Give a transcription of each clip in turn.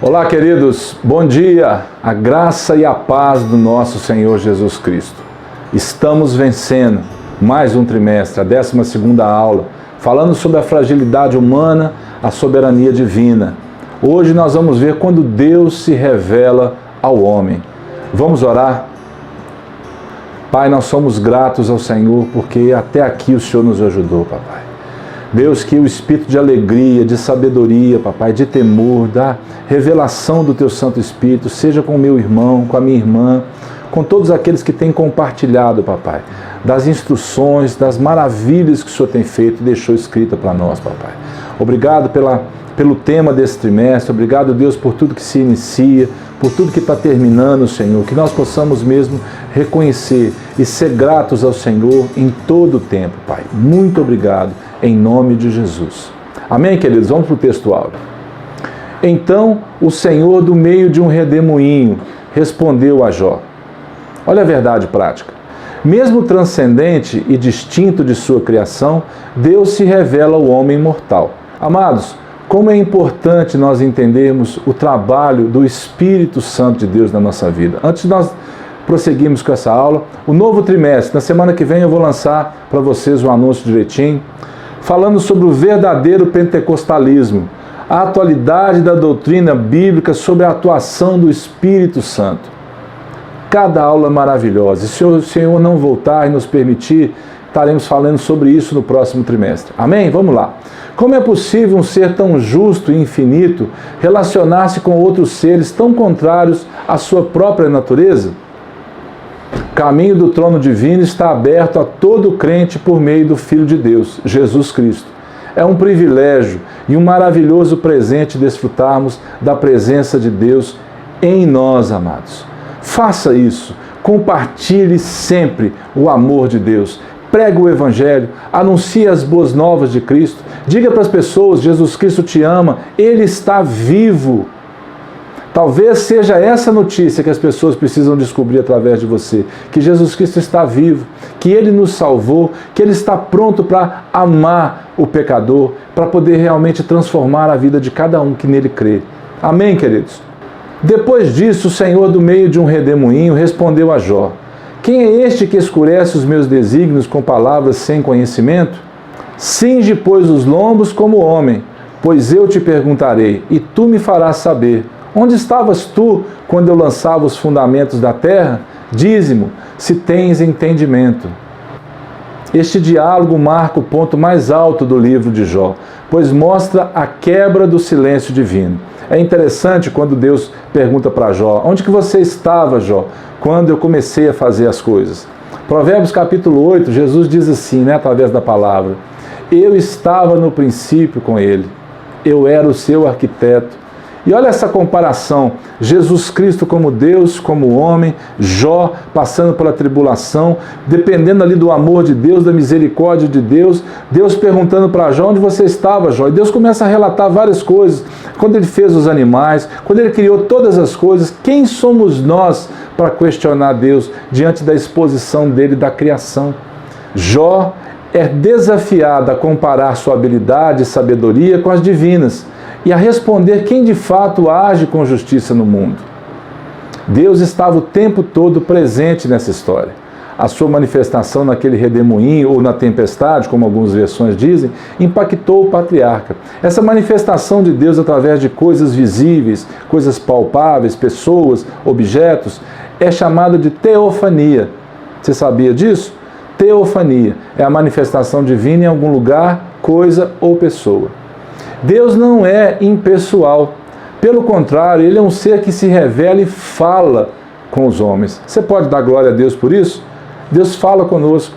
Olá, queridos, bom dia, a graça e a paz do nosso Senhor Jesus Cristo. Estamos vencendo mais um trimestre, a 12ª aula, falando sobre a fragilidade humana, a soberania divina. Hoje nós vamos ver quando Deus se revela ao homem. Vamos orar? Pai, nós somos gratos ao Senhor porque até aqui o Senhor nos ajudou, papai. Deus, que o espírito de alegria, de sabedoria, papai, de temor, da revelação do teu Santo Espírito, seja com o meu irmão, com a minha irmã, com todos aqueles que têm compartilhado, papai, das instruções, das maravilhas que o Senhor tem feito e deixou escrita para nós, papai. Obrigado pelo tema desse trimestre, obrigado, Deus, por tudo que se inicia, por tudo que está terminando, Senhor, que nós possamos mesmo reconhecer e ser gratos ao Senhor em todo o tempo, Pai. Muito obrigado, em nome de Jesus. Amém, queridos? Vamos para o texto áudio. Então, o Senhor, do meio de um redemoinho, respondeu a Jó. Olha a verdade prática. Mesmo transcendente e distinto de sua criação, Deus se revela ao homem mortal. Amados, como é importante nós entendermos o trabalho do Espírito Santo de Deus na nossa vida. Antes de nós prosseguirmos com essa aula, o novo trimestre, na semana que vem eu vou lançar para vocês um anúncio direitinho, falando sobre o verdadeiro pentecostalismo, a atualidade da doutrina bíblica sobre a atuação do Espírito Santo. Cada aula é maravilhosa, e se o Senhor não voltar e nos permitir, estaremos falando sobre isso no próximo trimestre. Amém? Vamos lá. Como é possível um ser tão justo e infinito relacionar-se com outros seres tão contrários à sua própria natureza? O caminho do trono divino está aberto a todo crente por meio do Filho de Deus, Jesus Cristo. É um privilégio e um maravilhoso presente desfrutarmos da presença de Deus em nós, amados. Faça isso, compartilhe sempre o amor de Deus. Pregue o Evangelho, anuncie as boas novas de Cristo, diga para as pessoas, Jesus Cristo te ama, Ele está vivo. Talvez seja essa notícia que as pessoas precisam descobrir através de você, que Jesus Cristo está vivo, que Ele nos salvou, que Ele está pronto para amar o pecador, para poder realmente transformar a vida de cada um que nele crê. Amém, queridos? Depois disso, o Senhor, do meio de um redemoinho, respondeu a Jó. Quem é este que escurece os meus desígnios com palavras sem conhecimento? Cinge, pois, os lombos como homem, pois eu te perguntarei, e tu me farás saber. Onde estavas tu quando eu lançava os fundamentos da terra? Dize-me, se tens entendimento. Este diálogo marca o ponto mais alto do livro de Jó, pois mostra a quebra do silêncio divino. É interessante quando Deus pergunta para Jó, onde que você estava, Jó, quando eu comecei a fazer as coisas? Provérbios capítulo 8, Jesus diz assim, através da palavra, eu estava no princípio com ele, eu era o seu arquiteto. E olha essa comparação, Jesus Cristo como Deus, como homem, Jó passando pela tribulação, dependendo ali do amor de Deus, da misericórdia de Deus, Deus perguntando para Jó, onde você estava, Jó? E Deus começa a relatar várias coisas, quando Ele fez os animais, quando Ele criou todas as coisas, quem somos nós para questionar Deus diante da exposição dEle da criação? Jó é desafiado a comparar sua habilidade e sabedoria com as divinas, e a responder quem de fato age com justiça no mundo. Deus estava o tempo todo presente nessa história. A sua manifestação naquele redemoinho ou na tempestade, como algumas versões dizem, impactou o patriarca. Essa manifestação de Deus através de coisas visíveis, coisas palpáveis, pessoas, objetos, é chamada de teofania. Você sabia disso? Teofania é a manifestação divina em algum lugar, coisa ou pessoa. Deus não é impessoal. Pelo contrário, Ele é um ser que se revela e fala com os homens. Você pode dar glória a Deus por isso? Deus fala conosco.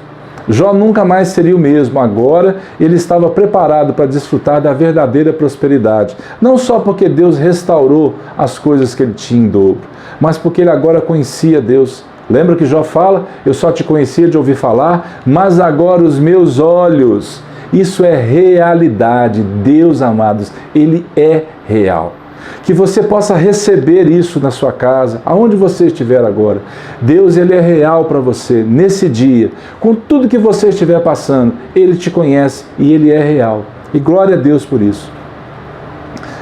Jó nunca mais seria o mesmo. Agora ele estava preparado para desfrutar da verdadeira prosperidade. Não só porque Deus restaurou as coisas que ele tinha em dobro, mas porque ele agora conhecia Deus. Lembra que Jó fala? Eu só te conhecia de ouvir falar, mas agora os meus olhos... Isso é realidade. Deus, amados, Ele é real. Que você possa receber isso na sua casa, aonde você estiver agora. Deus, Ele é real para você, nesse dia. Com tudo que você estiver passando, Ele te conhece e Ele é real. E glória a Deus por isso.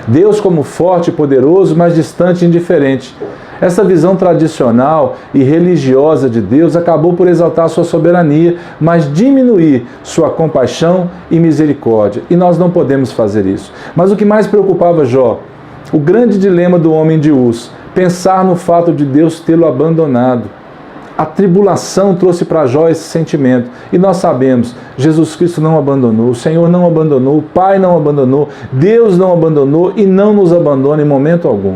Deus como forte e poderoso, mas distante e indiferente. Essa visão tradicional e religiosa de Deus acabou por exaltar sua soberania, mas diminuir sua compaixão e misericórdia. E nós não podemos fazer isso. Mas o que mais preocupava Jó? O grande dilema do homem de Uz, pensar no fato de Deus tê-lo abandonado. A tribulação trouxe para Jó esse sentimento. E nós sabemos, Jesus Cristo não abandonou, o Senhor não abandonou, o Pai não abandonou, Deus não abandonou e não nos abandona em momento algum.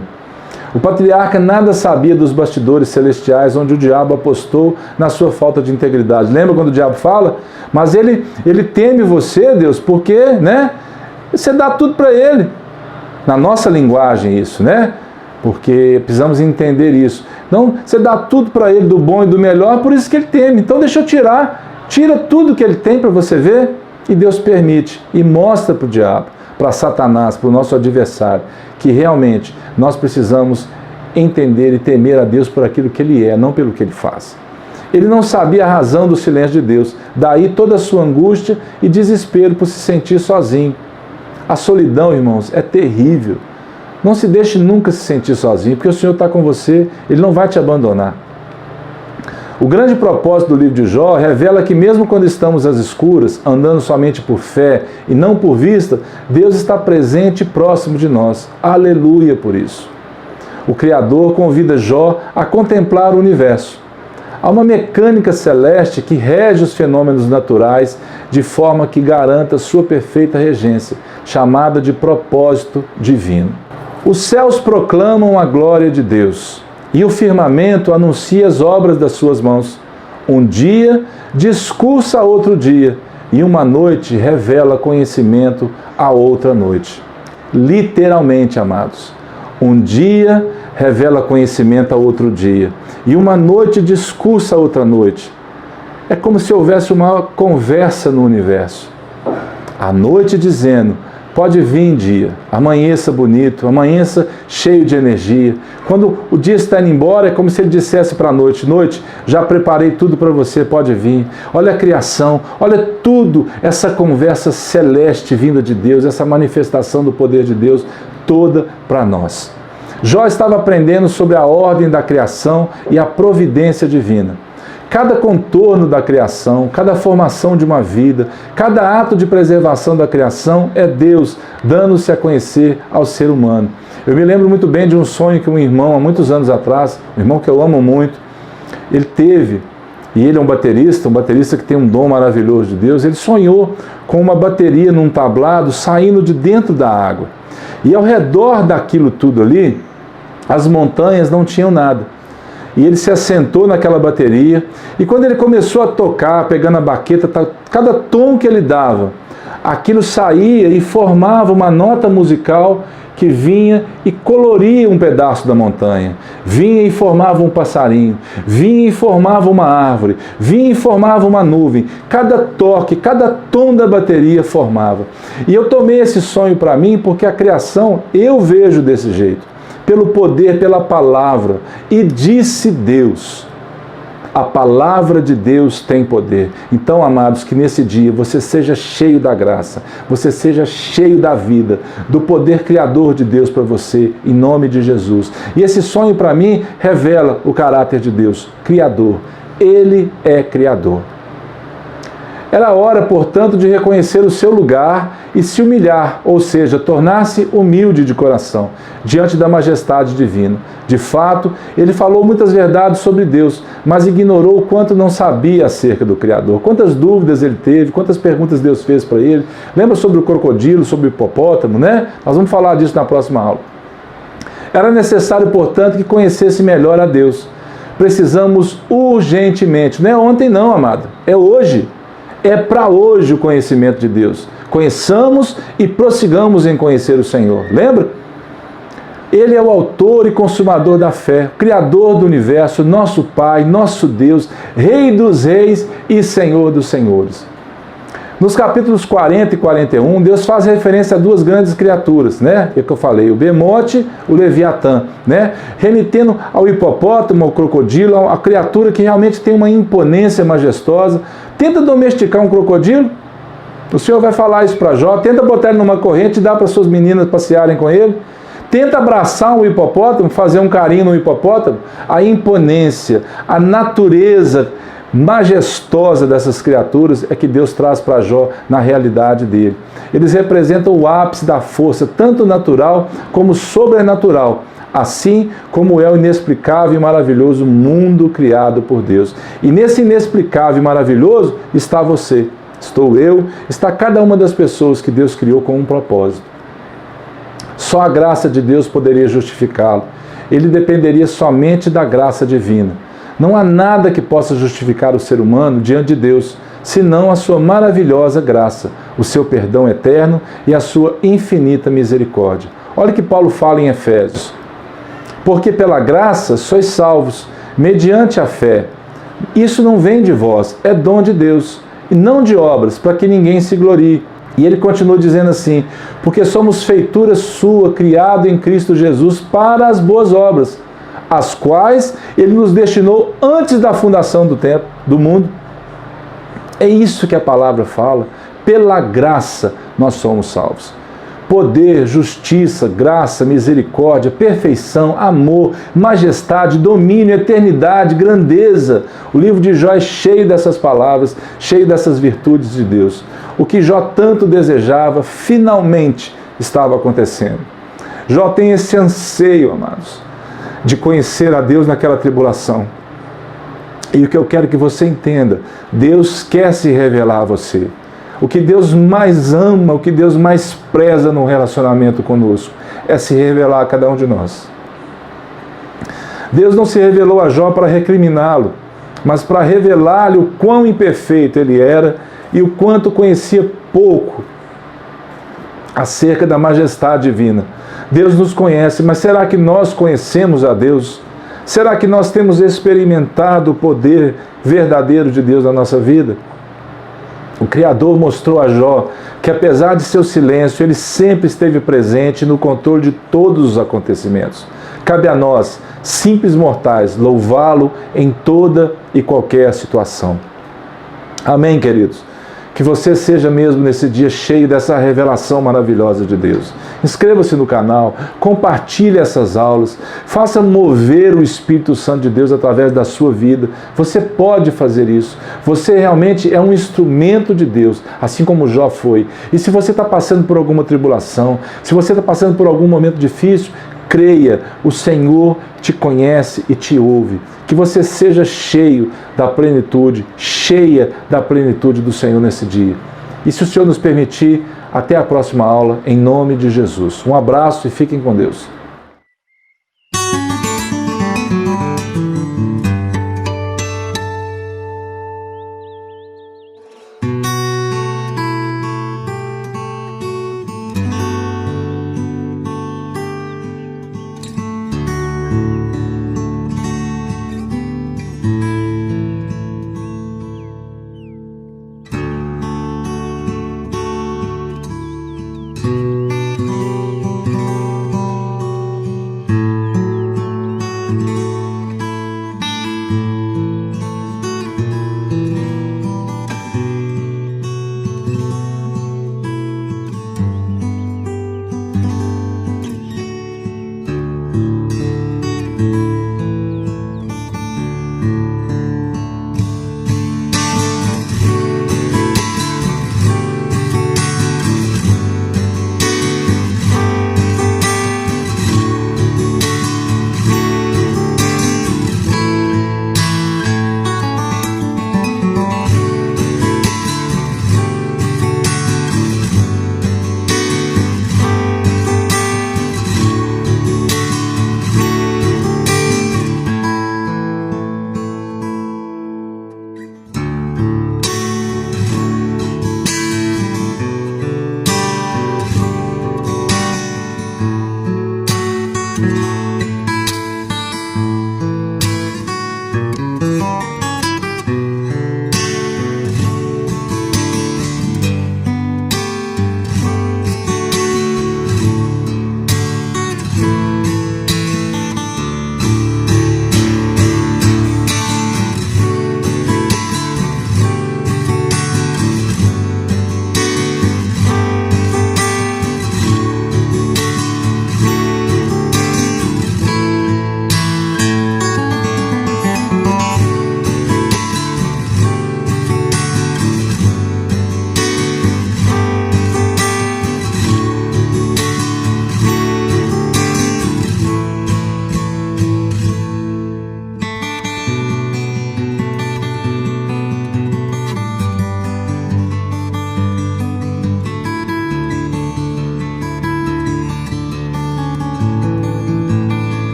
O patriarca nada sabia dos bastidores celestiais onde o diabo apostou na sua falta de integridade. Lembra quando o diabo fala? Mas ele teme você, Deus, porque, né? Você dá tudo para ele. Na nossa linguagem isso, né? Porque precisamos entender isso. Então, você dá tudo para ele, do bom e do melhor, por isso que ele teme. Então, deixa eu tirar. Tira tudo que ele tem para você ver. E Deus permite. E mostra para o diabo, para Satanás, para o nosso adversário, que realmente nós precisamos entender e temer a Deus por aquilo que Ele é, não pelo que Ele faz. Ele não sabia a razão do silêncio de Deus. Daí toda a sua angústia e desespero por se sentir sozinho. A solidão, irmãos, é terrível. Não se deixe nunca se sentir sozinho, porque o Senhor está com você, Ele não vai te abandonar. O grande propósito do livro de Jó revela que mesmo quando estamos às escuras, andando somente por fé e não por vista, Deus está presente e próximo de nós. Aleluia por isso. O Criador convida Jó a contemplar o universo. Há uma mecânica celeste que rege os fenômenos naturais de forma que garanta sua perfeita regência, chamada de propósito divino. Os céus proclamam a glória de Deus e o firmamento anuncia as obras das suas mãos. Um dia discursa a outro dia e uma noite revela conhecimento a outra noite. Literalmente, amados. Um dia revela conhecimento a outro dia e uma noite discursa a outra noite. É como se houvesse uma conversa no universo. A noite dizendo: pode vir dia, amanheça bonito, amanheça cheio de energia. Quando o dia está indo embora, é como se ele dissesse para a noite: noite, já preparei tudo para você, pode vir. Olha a criação, olha tudo, essa conversa celeste vinda de Deus, essa manifestação do poder de Deus, toda para nós. Jó estava aprendendo sobre a ordem da criação e a providência divina. Cada contorno da criação, cada formação de uma vida, cada ato de preservação da criação é Deus dando-se a conhecer ao ser humano. Eu me lembro muito bem de um sonho que um irmão, há muitos anos atrás, um irmão que eu amo muito, ele teve, e ele é um baterista que tem um dom maravilhoso de Deus, ele sonhou com uma bateria num tablado saindo de dentro da água. E ao redor daquilo tudo ali, as montanhas não tinham nada. E ele se assentou naquela bateria, e quando ele começou a tocar, pegando a baqueta, cada tom que ele dava, aquilo saía e formava uma nota musical que vinha e coloria um pedaço da montanha, vinha e formava um passarinho, vinha e formava uma árvore, vinha e formava uma nuvem. Cada toque, cada tom da bateria formava. E eu tomei esse sonho para mim porque a criação eu vejo desse jeito. Pelo poder, pela palavra. E disse Deus. A palavra de Deus tem poder. Então, amados, que nesse dia você seja cheio da graça, você seja cheio da vida, do poder criador de Deus para você, em nome de Jesus. E esse sonho para mim revela o caráter de Deus, Criador. Ele é Criador. Era hora, portanto, de reconhecer o seu lugar e se humilhar, ou seja, tornar-se humilde de coração, diante da majestade divina. De fato, ele falou muitas verdades sobre Deus, mas ignorou o quanto não sabia acerca do Criador. Quantas dúvidas ele teve, quantas perguntas Deus fez para ele. Lembra sobre o crocodilo, sobre o hipopótamo, né? Nós vamos falar disso na próxima aula. Era necessário, portanto, que conhecesse melhor a Deus. Precisamos urgentemente, não é ontem não, amado, é hoje. É para hoje o conhecimento de Deus. Conheçamos e prossigamos em conhecer o Senhor. Lembra? Ele é o autor e consumador da fé, Criador do universo, nosso Pai, nosso Deus, Rei dos reis e Senhor dos senhores. Nos capítulos 40 e 41, Deus faz referência a duas grandes criaturas, né? É o que eu falei, o Bemote, o Leviatã, né? Remetendo ao hipopótamo, ao crocodilo, a criatura que realmente tem uma imponência majestosa. Tenta domesticar um crocodilo, O Senhor vai falar isso para Jó, tenta botar ele numa corrente e dar para suas meninas passearem com ele. Tenta abraçar um hipopótamo, fazer um carinho no hipopótamo. A imponência, a natureza majestosa dessas criaturas é que Deus traz para Jó na realidade dele. Eles representam o ápice da força, tanto natural como sobrenatural, assim como é o inexplicável e maravilhoso mundo criado por Deus. E nesse inexplicável e maravilhoso está você, estou eu, está cada uma das pessoas que Deus criou com um propósito. Só a graça de Deus poderia justificá-lo. Ele dependeria somente da graça divina. Não há nada que possa justificar o ser humano diante de Deus, senão a sua maravilhosa graça, o seu perdão eterno e a sua infinita misericórdia. Olha o que Paulo fala em Efésios. Porque pela graça sois salvos, mediante a fé. Isso não vem de vós, é dom de Deus, e não de obras, para que ninguém se glorie. E ele continua dizendo assim, porque somos feitura sua, criado em Cristo Jesus para as boas obras, as quais ele nos destinou antes da fundação do tempo, do mundo. É isso que a palavra fala. Pela graça nós somos salvos. Poder, justiça, graça, misericórdia, perfeição, amor, majestade, domínio, eternidade, grandeza. O livro de Jó é cheio dessas palavras, cheio dessas virtudes de Deus. O que Jó tanto desejava, finalmente estava acontecendo. Jó tem esse anseio, amados, de conhecer a Deus naquela tribulação. E o que eu quero que você entenda, Deus quer se revelar a você. O que Deus mais ama, o que Deus mais preza no relacionamento conosco, é se revelar a cada um de nós. Deus não se revelou a Jó para recriminá-lo, mas para revelar-lhe o quão imperfeito ele era e o quanto conhecia pouco acerca da majestade divina. Deus nos conhece, mas será que nós conhecemos a Deus? Será que nós temos experimentado o poder verdadeiro de Deus na nossa vida? O Criador mostrou a Jó que, apesar de seu silêncio, ele sempre esteve presente no controle de todos os acontecimentos. Cabe a nós, simples mortais, louvá-lo em toda e qualquer situação. Amém, queridos? Que você seja mesmo nesse dia cheio dessa revelação maravilhosa de Deus. Inscreva-se no canal, compartilhe essas aulas, faça mover o Espírito Santo de Deus através da sua vida. Você pode fazer isso. Você realmente é um instrumento de Deus, assim como Jó foi. E se você está passando por alguma tribulação, se você está passando por algum momento difícil, creia, o Senhor te conhece e te ouve. Que você seja cheio da plenitude, cheia da plenitude do Senhor nesse dia. E se o Senhor nos permitir, até a próxima aula, em nome de Jesus. Um abraço e fiquem com Deus. Thank you.